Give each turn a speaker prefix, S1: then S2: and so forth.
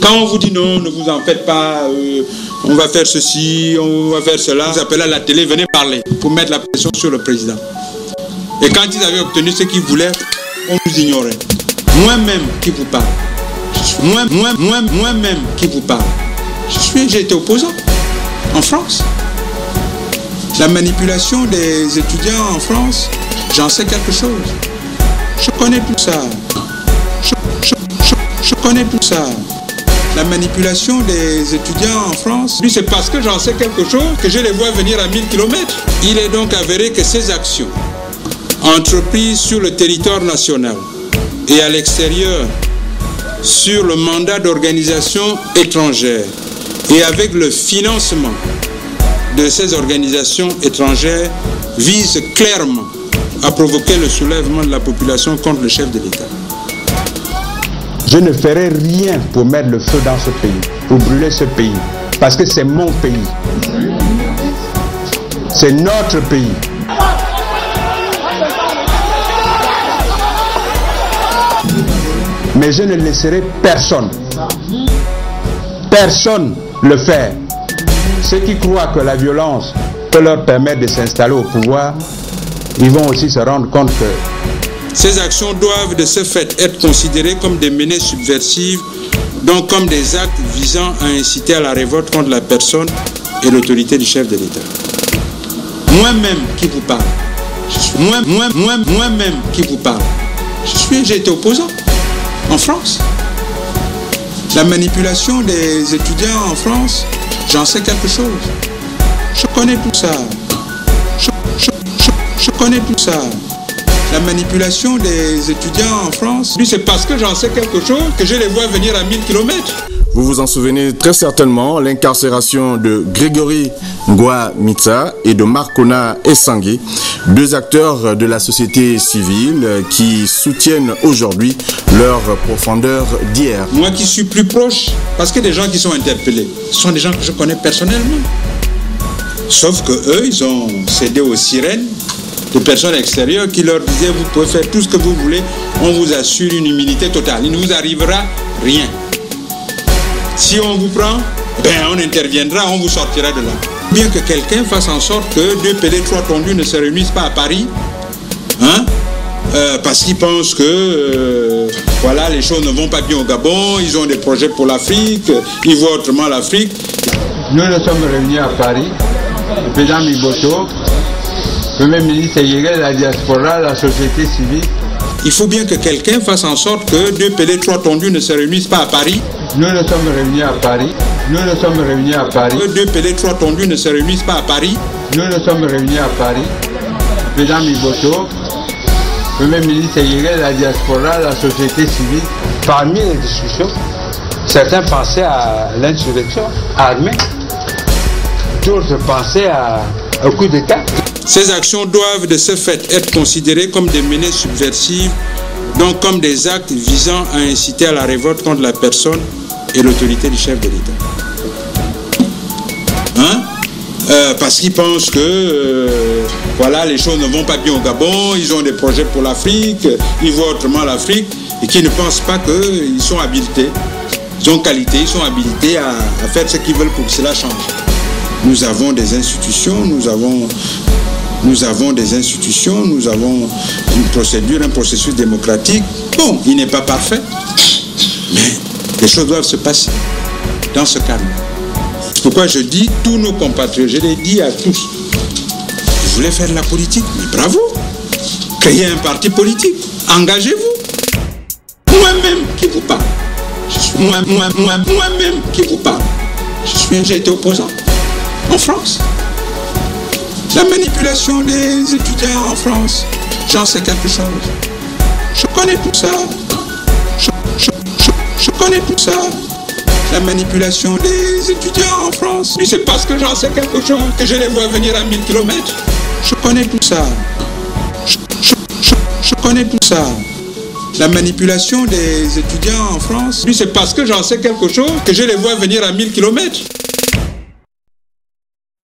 S1: Quand on vous dit non, ne vous en faites pas, on va faire ceci, on va faire cela, vous appelez à la télé, venez parler pour mettre la pression sur le président. Et quand ils avaient obtenu ce qu'ils voulaient, on nous ignorait. Moi-même qui vous parle, moi-même qui vous parle, j'ai été opposant en France. La manipulation des étudiants en France, j'en sais quelque chose. Je connais tout ça. Je connais tout ça. La manipulation des étudiants en France, lui, c'est parce que j'en sais quelque chose que je les vois venir à 1000 km. Il est donc avéré que ces actions entreprises sur le territoire national et à l'extérieur sur le mandat d'organisations étrangères et avec le financement de ces organisations étrangères visent clairement à provoquer le soulèvement de la population contre le chef de l'État.
S2: Je ne ferai rien pour mettre le feu dans ce pays, pour brûler ce pays, parce que c'est mon pays. C'est notre pays. Mais je ne laisserai personne le faire. Ceux qui croient que la violence peut leur permettre de s'installer au pouvoir, ils vont aussi se rendre compte que
S1: ces actions doivent de ce fait être considérées comme des menées subversives, donc comme des actes visant à inciter à la révolte contre la personne et l'autorité du chef de l'État. Moi-même qui vous parle, moi-même qui vous parle, j'ai été opposant en France. La manipulation des étudiants en France, j'en sais quelque chose. Je connais tout ça. Je connais tout ça. La manipulation des étudiants en France, lui, c'est parce que j'en sais quelque chose que je les vois venir à 1000 km.
S3: Vous vous en souvenez très certainement, l'incarcération de Grégory Ngoa Mitsa et de Marcona Essangui, deux acteurs de la société civile qui soutiennent aujourd'hui leur profondeur d'hier.
S1: Moi qui suis plus proche, parce que des gens qui sont interpellés, ce sont des gens que je connais personnellement. Sauf que eux, ils ont cédé aux sirènes de personnes extérieures qui leur disaient vous pouvez faire tout ce que vous voulez, on vous assure une immunité totale, il ne vous arrivera rien. Si on vous prend, ben on interviendra, on vous sortira de là. Bien que quelqu'un fasse en sorte que 2 PD 3 tondus ne se réunissent pas à Paris, hein, parce qu'ils pensent que voilà, les choses ne vont pas bien au Gabon, ils ont des projets pour l'Afrique, ils voient autrement l'Afrique.
S2: Nous nous sommes réunis à Paris, le président Miboto, le Premier ministre Yégué, la diaspora, la société civile.
S1: Il faut bien que quelqu'un fasse en sorte que 2 PD 3 tondus ne se réunissent pas à Paris.
S2: Nous nous sommes réunis à Paris. Nous nous sommes réunis à Paris.
S1: Que 2 PD 3 tondus ne se réunissent pas à Paris.
S2: Nous nous sommes réunis à Paris. Le président Miboto, le Premier ministre Yégué, la diaspora, la société civile. Parmi les discussions, certains pensaient à l'insurrection armée. D'autres pensaient au coup d'État.
S1: Ces actions doivent de ce fait être considérées comme des menées subversives, donc comme des actes visant à inciter à la révolte contre la personne et l'autorité du chef de l'État. Hein? Parce qu'ils pensent que voilà, les choses ne vont pas bien au Gabon, ils ont des projets pour l'Afrique, ils voient autrement l'Afrique, et qui ne pensent pas qu'ils sont habilités, ils ont qualité, ils sont habilités à faire ce qu'ils veulent pour que cela change. Nous avons des institutions, nous avons des institutions, nous avons une procédure, un processus démocratique. Bon, il n'est pas parfait, mais les choses doivent se passer dans ce cadre. C'est pourquoi je dis, tous nos compatriotes, je l'ai dit à tous, vous voulez faire de la politique, mais bravo, créez un parti politique, engagez-vous. Moi-même qui vous parle, moi-même qui vous parle, j'ai été opposant en France. La manipulation des étudiants en France, j'en sais quelque chose. Je connais tout ça. Je connais tout ça. La manipulation des étudiants en France, c'est parce que j'en sais quelque chose que je les vois venir à 1000 km. Je connais tout ça. Je connais tout ça. La manipulation des étudiants en France, c'est parce que j'en sais quelque chose que je les vois venir à 1000 km.